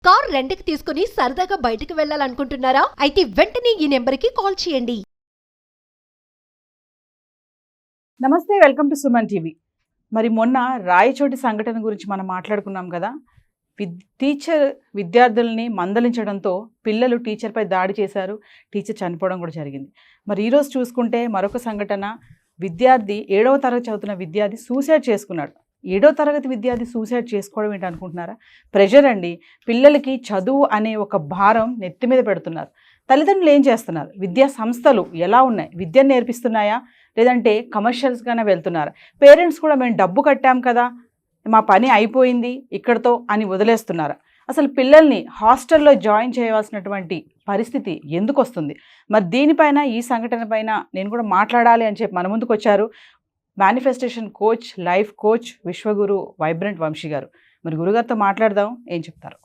Car రెంట్‌కి తీసుకుని సరదాగా బయటకు వెళ్ళాలనుకుంటున్నారా? అయితే వెంటనే ఈ నెంబర్‌కి కాల్ చేయండి. నమస్తే, వెల్కమ్ టు సుమన్ టీవీ. మరి మొన్న రాయచోటి సంఘటన గురించి మనం మాట్లాడుకున్నాం కదా. టీచర్ విద్యార్థుల్ని మందలించడంతో పిల్లలు టీచర్పై దాడి చేశారు. టీచర్ చనిపోవడం కూడా జరిగింది. మరి ఈరోజు చూసుకుంటే మరొక సంఘటన, విద్యార్థి 7వ తరగతి చదువుతున్న విద్యార్థి సూసైడ్ చేసుకున్నాడు. 7వ తరగతి విద్యార్థి సూసైడ్ చేసుకోవడం ఏంటి అనుకుంటున్నారా? ప్రెషర్ అండి. పిల్లలకి చదువు అనే ఒక భారం నెత్తి మీద పెడుతున్నారు. తల్లిదండ్రులు ఏం చేస్తున్నారు? విద్యా సంస్థలు ఎలా ఉన్నాయి? విద్యను నేర్పిస్తున్నాయా, లేదంటే కమర్షియల్స్గానే వెళ్తున్నారా? పేరెంట్స్ కూడా మేము డబ్బు కట్టాం కదా, మా పని అయిపోయింది ఇక్కడతో అని వదిలేస్తున్నారా? అసలు పిల్లల్ని హాస్టల్లో జాయిన్ చేయవలసినటువంటి పరిస్థితి ఎందుకు వస్తుంది? మరి దీనిపైన, ఈ సంఘటన పైన నేను కూడా మాట్లాడాలి అని చెప్పి మన ముందుకు వచ్చారు manifestation coach, life coach, Vishwaguru vibrant Vamshi garu. మరి గురుగారితో మాట్లాడదాం, ఏం చెప్తారు?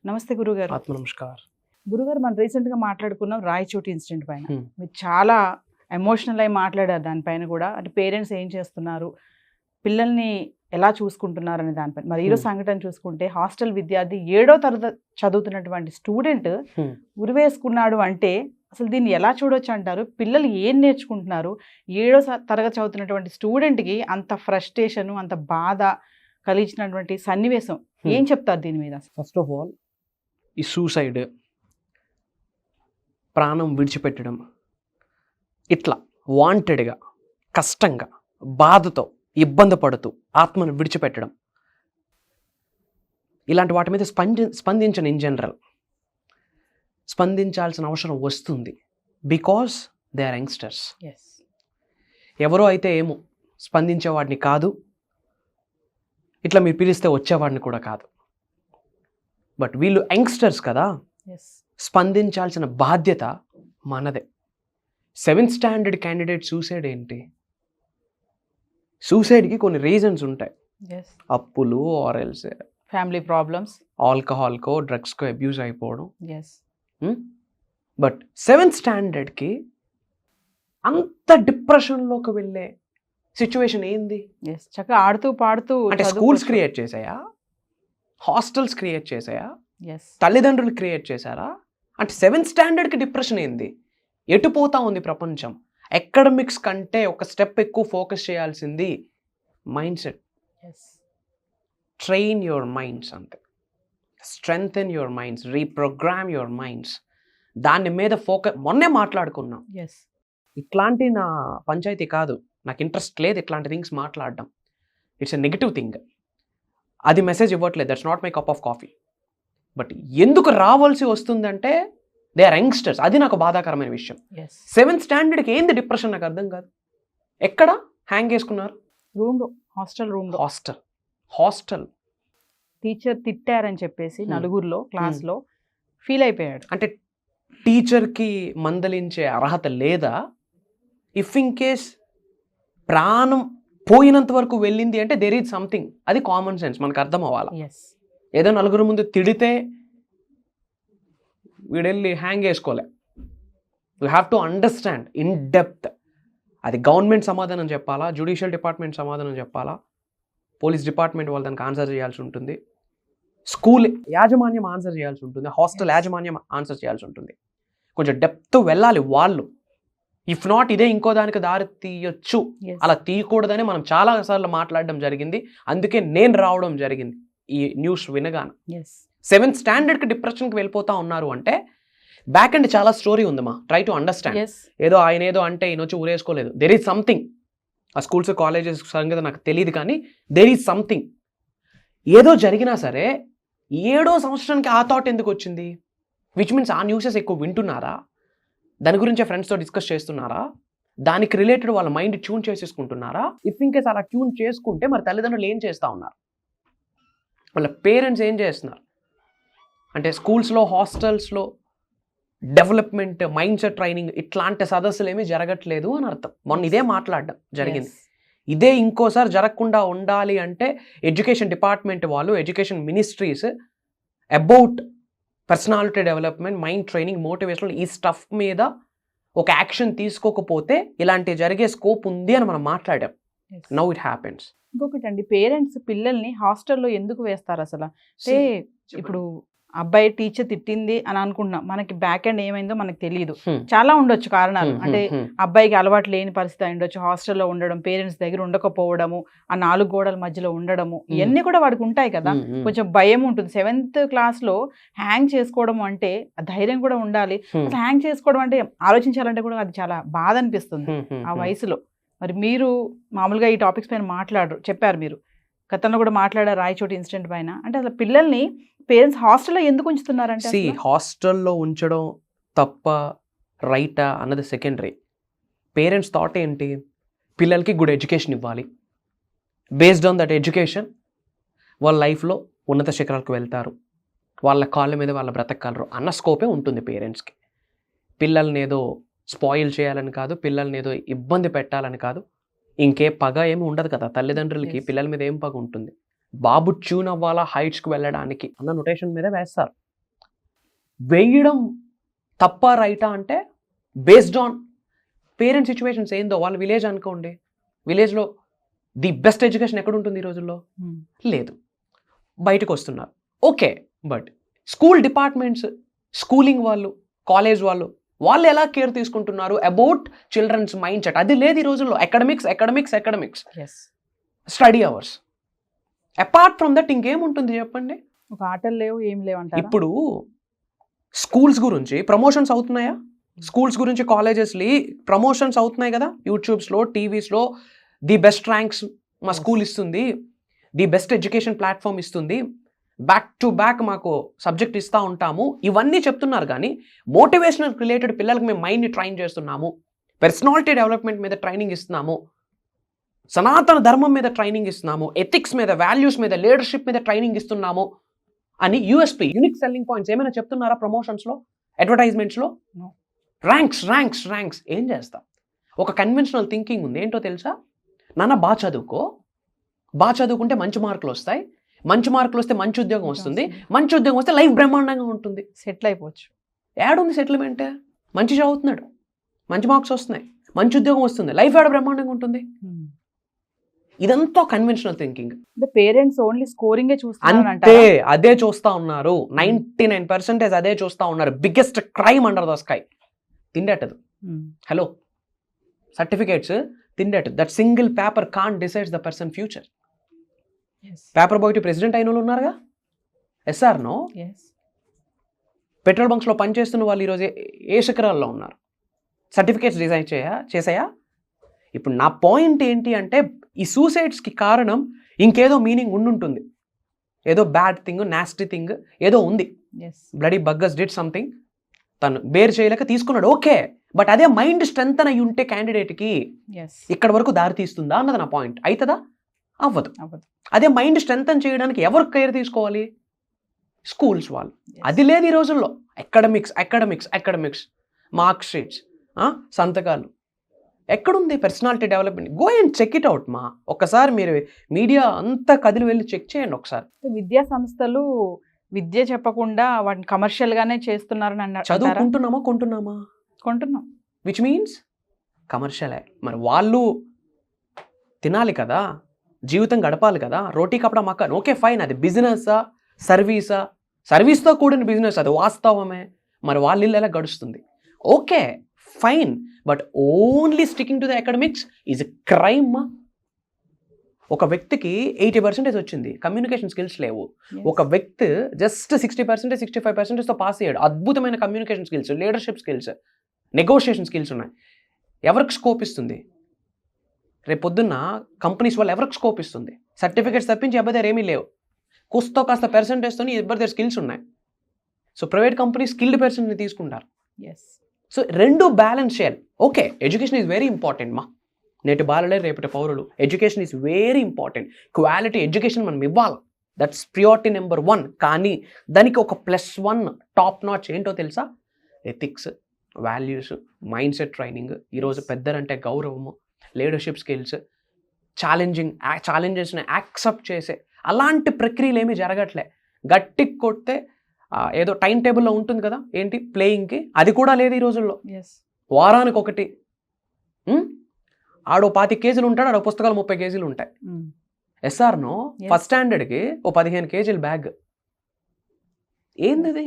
నమస్తే గురుగారు. ఆత్మ నమస్కారం. గురుగారు, మనం రీసెంట్గా మాట్లాడుకున్నాం రాయచోటి ఇన్సిడెంట్ పైన. మీరు చాలా ఎమోషనల్ అయి మాట్లాడారు దానిపైన కూడా. అంటే పేరెంట్స్ ఏం చేస్తున్నారు, పిల్లల్ని ఎలా చూసుకుంటున్నారు అనే దానిపైన. మరి ఈరోజు సంఘటన చూసుకుంటే హాస్టల్ విద్యార్థి 7వ తరగతి చదువుతున్నటువంటి స్టూడెంట్ ఉరివేసుకున్నాడు అంటే అసలు దీన్ని ఎలా చూడొచ్చు అంటారు? పిల్లలు ఏం నేర్చుకుంటున్నారు? 7వ తరగతి చదువుతున్నటువంటి స్టూడెంట్కి అంత ఫ్రస్ట్రేషన్, అంత బాధ కలిగించినటువంటి సన్నివేశం ఏం చెప్తారు దీని మీద? ఫస్ట్ ఆఫ్ ఆల్, ఈ సూసైడ్, ప్రాణం విడిచిపెట్టడం, ఇట్లా వాంటెడ్గా, కష్టంగా, బాధతో, ఇబ్బంది పడుతూ ఆత్మను విడిచిపెట్టడం, ఇలాంటి వాటి మీద స్పందించను. ఇన్ జనరల్ స్పందించాల్సిన అవసరం వస్తుంది. Because they are youngsters. ఎవరో అయితే ఏమో స్పందించేవాడిని కాదు, ఇట్లా మీరు పిలిస్తే వచ్చేవాడిని కూడా కాదు. బట్ వీళ్ళు యంగ్స్టర్స్ కదా, స్పందించాల్సిన బాధ్యత మనదే. 7th స్టాండర్డ్ క్యాండిడేట్ సూసైడ్ ఏంటి? సూసైడ్కి కొన్ని రీజన్స్ ఉంటాయి. అప్పులు, ఆర్ఎల్స్ ఫ్యామిలీ ప్రాబ్లమ్స్, ఆల్కహాల్కో డ్రగ్స్కో అబ్యూజ్ అయిపోవడం. బట్ 7th స్టాండర్డ్కి అంత డిప్రెషన్లోకి వెళ్ళే సిచ్యువేషన్ ఏంది? చక్కగా ఆడుతూ పాడుతూ, అంటే స్కూల్స్ క్రియేట్ చేసాయా? హాస్టల్స్ క్రియేట్ చేసాయా? తల్లిదండ్రులు క్రియేట్ చేశారా? అంటే 7th స్టాండర్డ్కి డిప్రెషన్ ఏంది? ఎటు పోతా ఉంది ప్రపంచం? అకాడమిక్స్ కంటే ఒక స్టెప్ ఎక్కువ ఫోకస్ చేయాల్సింది mind set. Train your minds, అంతే. Strengthen your minds, reprogram your minds. దాని మీద ఫోకస్. మొన్నే మాట్లాడుకున్నాం. ఇట్లాంటి నా పంచాయతీ కాదు, నాకు ఇంట్రెస్ట్ లేదు ఇట్లాంటి థింగ్స్ మాట్లాడడం. It's a negative thing. అది మెసేజ్ ఇవ్వట్లేదు, that's not my cup of coffee. But ఎందుకు రావాల్సి వస్తుందంటే దే ఆర్ యంగ్స్టర్స్. అది నాకు బాధాకరమైన విషయం. 7th స్టాండర్డ్కి ఏంది డిప్రెషన్ నాకు అర్థం కాదు. ఎక్కడ హ్యాంగ్ చేసుకున్నారు? రూమ్లో, హాస్టల్ రూమ్లో. హాస్టల్ టీచర్ తిట్టారని చెప్పేసి నలుగురిలో క్లాస్లో ఫీల్ అయిపోయాడు. అంటే టీచర్కి మందలించే అర్హత లేదా? ఇఫ్ ఇన్ కేస్ ప్రాణం పోయినంత వరకు వెళ్ళింది అంటే దేర్ ఈజ్ సంథింగ్. అది కామన్ సెన్స్, మనకు అర్థం అవ్వాలి. ఏదో నలుగురు ముందు తిడితే వీడెళ్ళి హ్యాంగ్ చేసుకోలే. You have to understand in depth. అది గవర్నమెంట్ సమాధానం చెప్పాలా, జ్యుడిషియల్ డిపార్ట్మెంట్ సమాధానం చెప్పాలా, పోలీస్ డిపార్ట్మెంట్ వాళ్ళు దానికి ఆన్సర్ చేయాల్సి ఉంటుంది, స్కూల్ యాజమాన్యం ఆన్సర్ చేయాల్సి ఉంటుంది, హాస్టల్ యాజమాన్యం ఆన్సర్ చేయాల్సి ఉంటుంది. కొంచెం డెప్త్ వెళ్ళాలి వాళ్ళు. ఇఫ్ నాట్ ఇదే ఇంకో దానికి దారి తీయొచ్చు. అలా తీయకూడదని మనం చాలా సార్లు మాట్లాడడం జరిగింది. అందుకే నేను రావడం జరిగింది ఈ న్యూస్ వినగానే. 7th స్టాండర్డ్కి డిప్రెషన్కి వెళ్ళిపోతా ఉన్నారు అంటే బ్యాక్ అండ్ చాలా స్టోరీ ఉందమ్మా. Try to understand. ఏదో ఆయన ఏదో అంటే ఈయన వచ్చి ఊరేసుకోలేదు. There is something. ఆ స్కూల్స్, కాలేజెస్ సంగతి నాకు తెలియదు, కానీ దెర్ ఈజ్ సంథింగ్. ఏదో జరిగినా సరే 7వ సంవత్సరానికి ఆ థాట్ ఎందుకు వచ్చింది? విచ్ మీన్స్ ఆ న్యూసెస్ ఎక్కువ వింటున్నారా? దాని గురించి ఫ్రెండ్స్తో డిస్కస్ చేస్తున్నారా? దానికి రిలేటెడ్ వాళ్ళ మైండ్ ట్యూన్ చేసేసుకుంటున్నారా? ఇఫ్ ఇన్ కేస్ అలా ట్యూన్ చేసుకుంటే మరి తల్లిదండ్రులు ఏం చేస్తూ ఉన్నారు, వాళ్ళ పేరెంట్స్ ఏం చేస్తున్నారు? అంటే స్కూల్స్లో, హాస్టల్స్లో డెవలప్మెంట్, మైండ్ సెట్ ట్రైనింగ్, ఇట్లాంటి సదస్సులు ఏమీ జరగట్లేదు అని అర్థం. మొన్న ఇదే మాట్లాడడం జరిగింది. ఇదే ఇంకోసారి జరగకుండా ఉండాలి అంటే ఎడ్యుకేషన్ డిపార్ట్మెంట్ వాళ్ళు, education ministries about personality development, mind training, motivational, ఈ స్టఫ్ మీద ఒక యాక్షన్ తీసుకోకపోతే ఇలాంటి జరిగే స్కోప్ ఉంది అని మనం మాట్లాడాం. Now it happens. ఇంకొకటి అండి, పేరెంట్స్ పిల్లల్ని హాస్టల్లో ఎందుకు వేస్తారు అసలు? అంటే ఇప్పుడు అబ్బాయి టీచర్ తిట్టింది అని అనుకుంటున్నాం, మనకి బ్యాక్ ఎండ్ ఏమైందో మనకు తెలియదు. చాలా ఉండొచ్చు కారణాలు. అంటే అబ్బాయికి అలవాటు లేని పరిస్థితి అయి ఉండొచ్చు, హాస్టల్లో ఉండడం, పేరెంట్స్ దగ్గర ఉండకపోవడము, ఆ 4 గోడల మధ్యలో ఉండడము, ఇవన్నీ కూడా వాడికి ఉంటాయి కదా. కొంచెం భయం ఉంటుంది. 7th క్లాస్లో హ్యాంగ్ చేసుకోవడం అంటే ఆ ధైర్యం కూడా ఉండాలి. అసలు హ్యాంగ్ చేసుకోవడం అంటే ఆలోచించాలంటే కూడా అది చాలా బాధ అనిపిస్తుంది ఆ వయసులో. మరి మీరు మామూలుగా ఈ టాపిక్స్ పైన చెప్పారు మీరు గతంలో కూడా మాట్లాడారు రాయచోటి ఇన్సిడెంట్ పైన. అంటే అసలు పిల్లల్ని పేరెంట్స్ హాస్టల్లో ఎందుకు ఉంచుతున్నారంటే? హాస్టల్లో ఉంచడం తప్ప రైటా అన్నది సెకండరీ. పేరెంట్స్ థాట్ ఏంటి, పిల్లలకి గుడ్ ఎడ్యుకేషన్ ఇవ్వాలి, బేస్డ్ ఆన్ దట్ ఎడ్యుకేషన్ వాళ్ళ లైఫ్లో ఉన్నత శిఖరాలకు వెళ్తారు, వాళ్ళ కాళ్ళ మీద వాళ్ళ బ్రతకగలరు అన్న స్కోపే ఉంటుంది పేరెంట్స్కి. పిల్లల్ని ఏదో స్పాయిల్ చేయాలని కాదు, పిల్లల్ని ఏదో ఇబ్బంది పెట్టాలని కాదు, ఇంకే పగ ఏమి ఉండదు కదా తల్లిదండ్రులకి. పిల్లల మీద ఏం పగ ఉంటుంది? బాబు ట్యూన్ అవ్వాలా హైట్స్కి వెళ్ళడానికి అన్న నొటేషన్ మీద వేస్తారు. వేయడం తప్ప రైటా అంటే బేస్డ్ ఆన్ పేరెంట్ సిచ్యువేషన్స్ ఏందో. వాళ్ళ విలేజ్ అనుకోండి, విలేజ్లో ది బెస్ట్ ఎడ్యుకేషన్ ఎక్కడ ఉంటుంది ఈ రోజుల్లో? లేదు. బయటకు వస్తున్నారు, okay. But school departments, schooling వాళ్ళు, కాలేజ్ వాళ్ళు ఎలా కేర్ తీసుకుంటున్నారు అబౌట్ చిల్డ్రన్స్ మైండ్ సెట్? అది లేదు ఈ రోజుల్లో. Academics study hours, apart from that ఇంకేముంటుంది చెప్పండి? ఒక ఆటలు లేవు, ఏం లేవు అంటారా? ఇప్పుడు స్కూల్స్ గురించి ప్రమోషన్స్ అవుతున్నాయా? స్కూల్స్ గురించి కాలేజెస్లో ప్రమోషన్స్ అవుతున్నాయి కదా, యూట్యూబ్స్లో, టీవీస్లో. ది బెస్ట్ ర్యాంక్స్ మా స్కూల్ ఇస్తుంది, ది బెస్ట్ ఎడ్యుకేషన్ ప్లాట్ఫామ్ ఇస్తుంది, బ్యాక్ టు బ్యాక్ మాకు సబ్జెక్ట్ ఇస్తూ ఉంటాము, ఇవన్నీ చెప్తున్నారు. కానీ మోటివేషనల్ రిలేటెడ్ పిల్లలకి మేము మైండ్ని ట్రైన్ చేస్తున్నాము, పర్సనాలిటీ డెవలప్మెంట్ మీద ట్రైనింగ్ ఇస్తున్నాము, సనాతన ధర్మం మీద ట్రైనింగ్ ఇస్తున్నాము, ఎథిక్స్ మీద, వాల్యూస్ మీద, లీడర్షిప్ మీద ట్రైనింగ్ ఇస్తున్నాము అని యూఎస్పీ, యూనిక్ సెల్లింగ్ పాయింట్స్ ఏమైనా చెప్తున్నారా ప్రమోషన్స్లో, అడ్వర్టైజ్మెంట్స్లో? ర్యాంక్స్ ఏం చేస్తాం? ఒక కన్వెన్షనల్ థింకింగ్ ఉంది. ఏంటో తెలుసా? నాన్న బాగా చదువుకుంటే మంచి మార్కులు వస్తాయి, మంచి మార్కులు వస్తే మంచి ఉద్యోగం వస్తుంది, మంచి ఉద్యోగం వస్తే లైఫ్ బ్రహ్మాండంగా ఉంటుంది, సెటిల్ అయిపోవచ్చు. ఏడుంది సెటిల్మెంట్? మంచి చదువుతున్నాడు, మంచి మార్క్స్ వస్తున్నాయి, మంచి ఉద్యోగం వస్తుంది, లైఫ్ ఏడ బ్రహ్మాండంగా ఉంటుంది. ఇదంతా కన్వెన్షనల్ థింకింగ్. పేరెంట్స్ ఓన్లీ స్కోరింగే చూస్తున్నారు, అంతే. అదే చూస్తా ఉన్నారు, 99% అదే చూస్తా ఉన్నారు. Biggest crime under the sky. తిండేటది. హలో, సర్టిఫికేట్స్ తిండేటది. That single paper can't decides the person future. Paper boy to president అయిన వాళ్ళు ఉన్నారుగా, ఎస్ఆర్ నో? పెట్రోల్ బంక్స్లో పనిచేస్తున్న వాళ్ళు ఈరోజు ఏ శిఖరాల్లో ఉన్నారు? సర్టిఫికేట్స్ డిజైన్ చేసాయా? ఇప్పుడు నా పాయింట్ ఏంటి అంటే, ఈ సూసైడ్స్కి కారణం ఇంకేదో మీనింగ్ ఉండుంటుంది, ఏదో బ్యాడ్ థింగ్, నాస్టీ థింగ్ ఏదో ఉంది. బ్లడీ బగ్గస్ డిడ్ సంథింగ్, తను బేర్ చేయలేక తీసుకున్నాడు, ఓకే. బట్ అదే మైండ్ స్ట్రెంత్ అయి ఉంటే క్యాండిడేట్కి ఇక్కడ వరకు దారి తీస్తుందా అన్నది నా పాయింట్. అవుతుందా? అవ్వదు. అదే మైండ్ స్ట్రెంత్ చేయడానికి ఎవరు కేర్ తీసుకోవాలి? స్కూల్స్ వాళ్ళు. అది లేదు ఈ రోజుల్లో. అకాడమిక్స్, మార్క్ షీట్స్, సంతకాలు. ఎక్కడుంది personality development? Go and check it out మా. ఒకసారి మీరు మీడియా అంతా కదిలి వెళ్ళి చెక్ చేయండి ఒకసారి. విద్యా సంస్థలు విద్య చెప్పకుండా వాటిని కమర్షియల్ గానే చేస్తున్నారని అన్నారు. కొంటున్నాం, విచ్ మీన్స్ కమర్షియలే. మరి వాళ్ళు తినాలి కదా, జీవితం గడపాలి కదా, రోటీ కపడా మక్కన్. ఓకే ఫైన్, అది బిజినెసా సర్వీస్తో కూడిన బిజినెస్, అది వాస్తవమే. మరి వాళ్ళ ఇల్లు ఎలా గడుస్తుంది? Okay fine, but only sticking to the academics is a crime. ఒక వ్యక్తికి 80% వచ్చింది, కమ్యూనికేషన్ స్కిల్స్ లేవు. ఒక వ్యక్తి జస్ట్ 60%, 65%తో పాస్ అయ్యాడు. అద్భుతమైన communication skills, leadership skills, negotiation skills ఉన్నాయి. ఎవరికి స్కోప్ ఇస్తుంది? రేపు పొద్దున్న కంపెనీస్ వాళ్ళు ఎవరికి స్కోప్ ఇస్తుంది? సర్టిఫికేట్స్ తప్పించి ఎవరి దగ్గర ఏమీ లేవు. కుస్తో కాస్త పర్సెంటేజ్తో ఎవరి దగ్గర స్కిల్స్ ఉన్నాయి. సో ప్రైవేట్ కంపెనీస్ స్కిల్డ్ పర్సన్ని తీసుకుంటారు. సో రెండు బ్యాలెన్స్ చేయాలి. Okay, education is very important మా. నేటి బాలలే రేపటి పౌరులు. Education is very important. Quality education మనం ఇవ్వాలి, దట్స్ ప్రియారిటీ నెంబర్ 1. కానీ దానికి ఒక +1 టాప్ నాచ్ ఏంటో తెలుసా? Ethics, values, mind set training. ఈరోజు పెద్దలంటే గౌరవము, లీడర్షిప్ స్కిల్స్, ఛాలెంజెస్ని యాక్సెప్ట్ చేసే అలాంటి ప్రక్రియలు ఏమీ జరగట్లే. గట్టి కొడితే ఏదో టైం టేబుల్లో ఉంటుంది కదా, ఏంటి ప్లేయింగ్కి, అది కూడా లేదు ఈ రోజుల్లో. వారానికి ఒకటి, ఆడో 25 కేజీలు ఉంటాడు, ఆడో పుస్తకాలు 30 కేజీలు ఉంటాయి. ఎస్ఆర్నో ఫస్ట్ స్టాండర్డ్కి ఓ 15 కేజీల బ్యాగ్. ఏంది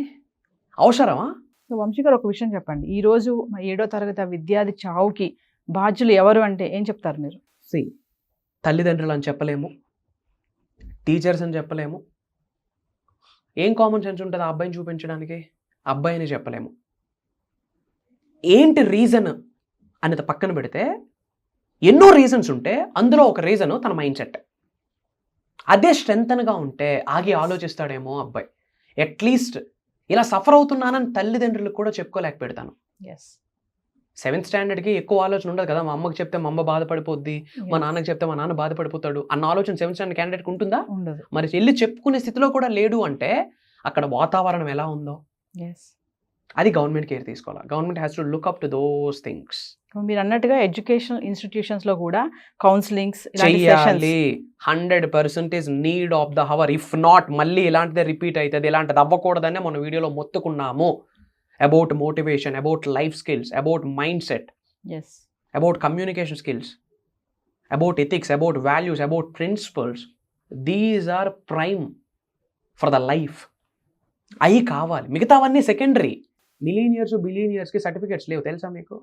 అవసరమా? సో వంశీ గారు ఒక విషయం చెప్పండి, ఈ రోజు 7వ తరగతి ఆ విద్యార్థి చావుకి బాధ్యులు ఎవరు అంటే ఏం చెప్తారు మీరు? తల్లిదండ్రులు అని చెప్పలేము, టీచర్స్ అని చెప్పలేము. ఏం కామన్ సెన్స్ ఉంటుంది ఆ అబ్బాయిని చూపించడానికి? అబ్బాయి అని చెప్పలేము. ఏంటి రీజన్ అనేది పక్కన పెడితే ఎన్నో రీజన్స్ ఉంటే అందులో ఒక రీజన్ తన మైండ్ సెట్. అదే స్ట్రెంగ్త్గా ఉంటే ఆగి ఆలోచిస్తాడేమో అబ్బాయి. అట్లీస్ట్ ఇలా సఫర్ అవుతున్నానని తల్లిదండ్రులకు కూడా చెప్పుకోలేకపోతాను. 7th స్టాండర్డ్కి ఎక్కువ ఆలోచన ఉండదు కదా. మా అమ్మకి చెప్తే మా అమ్మ బాధపడిపోద్ది, మా నాన్నకి చెప్తే మా నాన్న బాధపడిపోతాడు అన్న ఆలోచన 7th స్టాండర్డ్ క్యాండిడేట్కి ఉంటుందా? ఉండదు. మరి వెళ్ళి చెప్పుకునే స్థితిలో కూడా లేడు అంటే అక్కడ వాతావరణం ఎలా ఉందో అది గవర్నమెంట్ కేర్ తీసుకోవాలి. Government has to look up to those things. మీరు అన్నట్టుగా ఎడ్యుకేషనల్ ఇన్స్టిట్యూషన్స్ లో కూడా కౌన్సిలింగ్స్ చెయ్యాలి. 100% need of the hour. If not మళ్ళీ ఇలాంటిదే రిపీట్ అవుతుంది. ఇలాంటిది అవ్వకూడదనే మన వీడియోలో మొత్తుకున్నాము. About motivation, about life skills, about mind set, about communication skills, about ethics, about values, about principles. These are prime for the life. అవి కావాలి, మిగతావన్నీ సెకండరీ. మిలీనియర్స్ బిలీనియర్స్కి సర్టిఫికేట్స్ లేవు తెలుసా మీకు?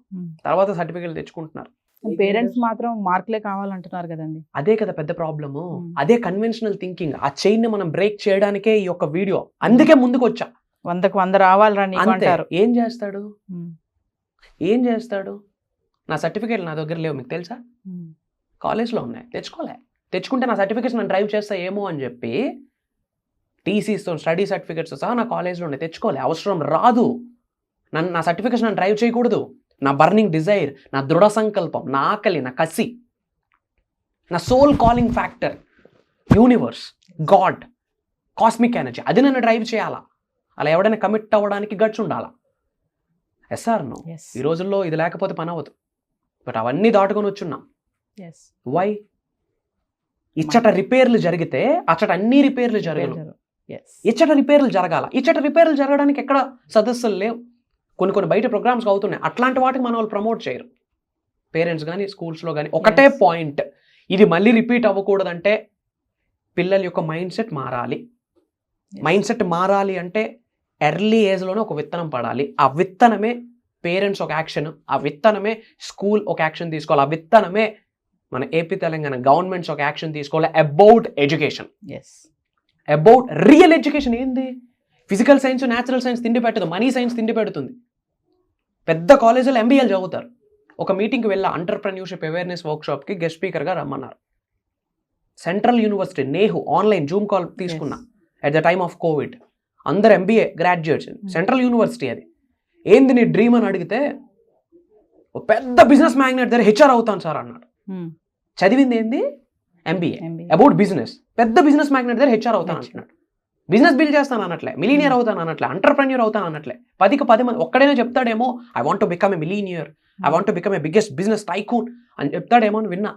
తర్వాత సర్టిఫికేట్లు తెచ్చుకుంటున్నారు. పేరెంట్స్ మాత్రం మార్కులే కావాలంటున్నారు కదండి. అదే కదా పెద్ద ప్రాబ్లము. అదే కన్వెన్షనల్ థింకింగ్. ఆ చైన్ ని మనం బ్రేక్ చేయడానికే ఈ యొక్క వీడియో. అందుకే ముందుకు వచ్చా. 100కు 100 రావాలరా నీకు అంటారు. ఏం చేస్తాడు? ఏం చేస్తాడు? నా సర్టిఫికేట్లు నా దగ్గర లేవు మీకు తెలుసా? కాలేజ్లో ఉన్నాయి, తెచ్చుకుంటే నా సర్టిఫికేట్స్ నన్ను డ్రైవ్ చేస్తా ఏమో అని చెప్పి టీసీస్తో స్టడీ సర్టిఫికేట్స్ సహా నా కాలేజ్లో ఉన్నాయి. తెచ్చుకోలే, అవసరం రాదు. నా సర్టిఫికేట్స్ నన్ను డ్రైవ్ చేయకూడదు. నా బర్నింగ్ డిజైర్, నా దృఢ సంకల్పం, నా ఆకలి, నా కసి, నా soul calling factor, universe, god, cosmic energy, అది నన్ను డ్రైవ్ చేయాలా. అలా ఎవడైనా కమిట్ అవ్వడానికి గట్స్ ఉండాలా. Yes or no? ఈ రోజుల్లో ఇది లేకపోతే పని అవ్వదు. బట్ అవన్నీ దాటుకొని వచ్చున్నాం. వై? ఇచ్చట రిపేర్లు జరిగితే అచ్చట అన్ని రిపేర్లు జరగదు. ఇచ్చట రిపేర్లు జరగాల. ఇచ్చట రిపేర్లు జరగడానికి ఎక్కడ సదస్సులు లేవు. కొన్ని బయట ప్రోగ్రామ్స్ అవుతున్నాయి. అట్లాంటి వాటికి మన వాళ్ళు ప్రమోట్ చేయరు. పేరెంట్స్ కానీ స్కూల్స్లో కానీ ఒకటే పాయింట్, ఇది మళ్ళీ రిపీట్ అవ్వకూడదంటే పిల్లల యొక్క మైండ్ సెట్ మారాలి. మైండ్ సెట్ మారాలి అంటే ఎర్లీ ఏజ్లోనే ఒక విత్తనం పడాలి. ఆ విత్తనమే పేరెంట్స్ ఒక యాక్షన్, ఆ విత్తనమే స్కూల్ ఒక యాక్షన్ తీసుకోవాలి, ఆ విత్తనమే మన ఏపీ తెలంగాణ గవర్నమెంట్స్ ఒక యాక్షన్ తీసుకోవాలి. About education, about real education. ఏంది? ఫిజికల్ సైన్స్, న్యాచురల్ సైన్స్ తిండి పెట్టదు, మనీ సైన్స్ తిండి పెడుతుంది. పెద్ద కాలేజీలో ఎంబీఏలు చదువుతారు. ఒక మీటింగ్కి వెళ్ళా, ఎంటర్‌ప్రెన్యూర్‌షిప్ అవేర్నెస్ వర్క్షాప్కి గెస్ట్ స్పీకర్గా రమ్మన్నారు. Central university NEHU online zoom call తీసుకున్నా at the time of covid. అందరు ఎంబీఏ గ్రాడ్యుయేట్స్, సెంట్రల్ యూనివర్సిటీ. అది ఏంది నీ డ్రీమ్ అని అడిగితే ఒక పెద్ద బిజినెస్ మ్యాగ్నెట్ దగ్గర హెచ్ఆర్ అవుతాను సార్ అన్నాడు. చదివింది ఏంది? MBA about business. పెద్ద బిజినెస్ మ్యాగ్నెట్ దగ్గర హెచ్ఆర్ అవుతాను అంటున్నాడు. బిజినెస్ బిల్డ్ చేస్తాను అనట్లే, మిలీనియర్ అవుతాను అనట్లే, ఎంటర్‌ప్రెన్యూర్ అవుతాను అనట్లే. 10కి 10 మంది ఒక్కడైనా చెప్తాడేమో I want to become a millionaire, I want to become a biggest business tycoon అని చెప్తాడేమో అని విన్నా.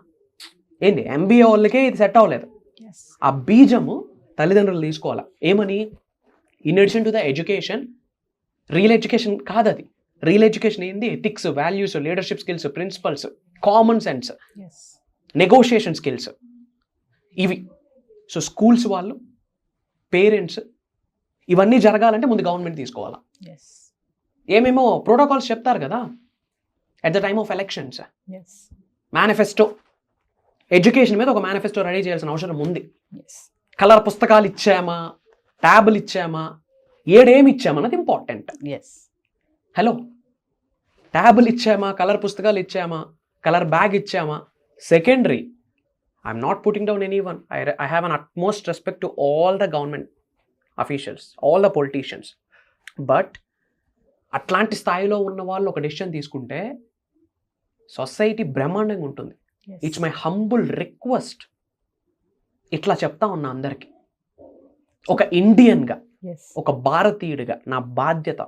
ఏంది? ఎంబీఏ వాళ్ళకే ఇది సెట్ అవ్వలేదు. ఆ బీజము తల్లిదండ్రులు తీసుకోవాలి. ఏమని? In addition to the education, real education కాదు అది. రియల్ ఎడ్యుకేషన్ ఏంది? Ethics, values, leadership skills, principles, common sense, negotiation skills, ఇవి. సో స్కూల్స్ వాళ్ళు, పేరెంట్స్, ఇవన్నీ జరగాలంటే ముందు గవర్నమెంట్ తీసుకోవాలా. ఏమేమో ప్రోటోకాల్స్ చెప్తారు కదా at the time of elections. Manifesto, education మీద ఒక మేనిఫెస్టో రెడీ చేయాల్సిన అవసరం ఉంది. కలర్ పుస్తకాలు ఇచ్చామా, ట్యాబులు ఇచ్చామా, ఏడేమి ఇచ్చామన్నది ఇంపార్టెంట్. హలో, ట్యాబులు ఇచ్చామా, కలర్ పుస్తకాలు ఇచ్చామా, colour bag ఇచ్చామా, secondary. I'm not putting down any one. I have an utmost respect to all the government officials, all the politicians. But అట్లాంటి స్థాయిలో ఉన్న వాళ్ళు ఒక డెసిషన్ తీసుకుంటే సొసైటీ బ్రహ్మాండంగా ఉంటుంది. It's my humble request. ఇట్లా చెప్తా ఉన్నా అందరికీ. ఒక ఇండియన్గా, ఒక భారతీయుడిగా నా బాధ్యత.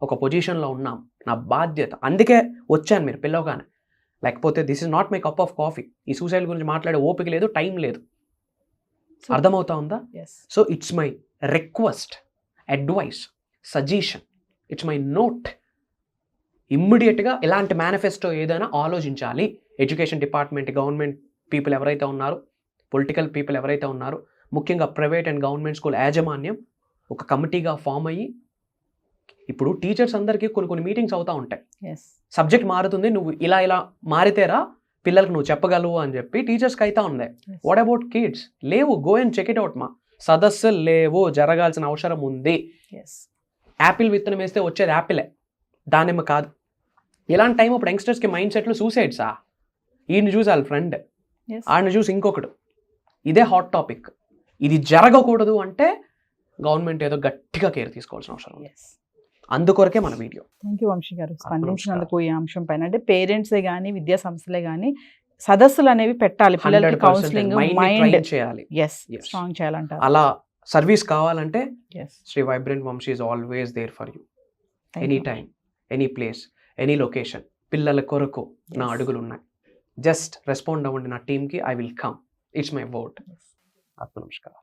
ఒక పొజిషన్లో ఉన్నాం, నా బాధ్యత. అందుకే వచ్చాను మీరు పిలవగానే. లేకపోతే this is not my cup of coffee. ఈ సూసైడ్ గురించి మాట్లాడే ఓపిక లేదు, టైం లేదు. అర్థమవుతా ఉందా? So it's my request, advice, suggestion, it's my note. ఇమ్మీడియట్గా ఇలాంటి మేనిఫెస్టో ఏదైనా ఆలోచించాలి. ఎడ్యుకేషన్ డిపార్ట్మెంట్, గవర్నమెంట్ పీపుల్ ఎవరైతే ఉన్నారో, పొలిటికల్ పీపుల్ ఎవరైతే ఉన్నారో, ముఖ్యంగా ప్రైవేట్ అండ్ గవర్నమెంట్ స్కూల్ యాజమాన్యం ఒక కమిటీగా ఫామ్ అయ్యి, ఇప్పుడు టీచర్స్ అందరికీ కొన్ని మీటింగ్స్ అవుతూ ఉంటాయి. ఎస్ సబ్జెక్ట్ మారుతుంది, నువ్వు ఇలా మారితేరా పిల్లలకు నువ్వు చెప్పగలవు అని చెప్పి టీచర్స్కి అయితే ఉంది. What about kids? లేవు. Go and check it out మా. సదస్సులు లేవు, జరగాల్సిన అవసరం ఉంది. ఎస్ యాపిల్ విత్తనం వేస్తే వచ్చేది యాపిలే, దానిమ్మ కాదు. ఇలాంటి టైం అప్పుడు యంగ్స్టర్స్కి మైండ్ సెట్లు సూసైడ్సా? ఈయన్ని చూసి వాళ్ళ ఫ్రెండ్, ఆడిని చూసి ఇంకొకడు. ఇదే హాట్ టాపిక్. ఇది జరగకూడదు అంటే గవర్నమెంట్ ఏదో గట్టిగా కేర్ తీసుకోవాల్సిన అవసరం ఉంది. అందుకొరకే మన వీడియో. థ్యాంక్ యూ వంశీ గారు స్పందించినందుకు ఈ అంశం పైన. అంటే పేరెంట్సే కానీ విద్యా సంస్థలే కానీ సదస్సులు అనేవి పెట్టాలి, పిల్లలకి 100% కౌన్సిలింగ్, మైండ్ train చేయాలి. స్ట్రాంగ్ చేయాలంటారు. అలా సర్వీస్ కావాలంటే Yes. Shri vibrant Vamshi is always there for you. Thank any you. Time, any place, any location. పిల్లల కొరకు నా Yes. అడుగులు ఉన్నాయి. జస్ట్ రెస్పాండ్ అవ్వండి నా టీమ్కి. I will come. It's my word. ఆత్మ నమస్కారం.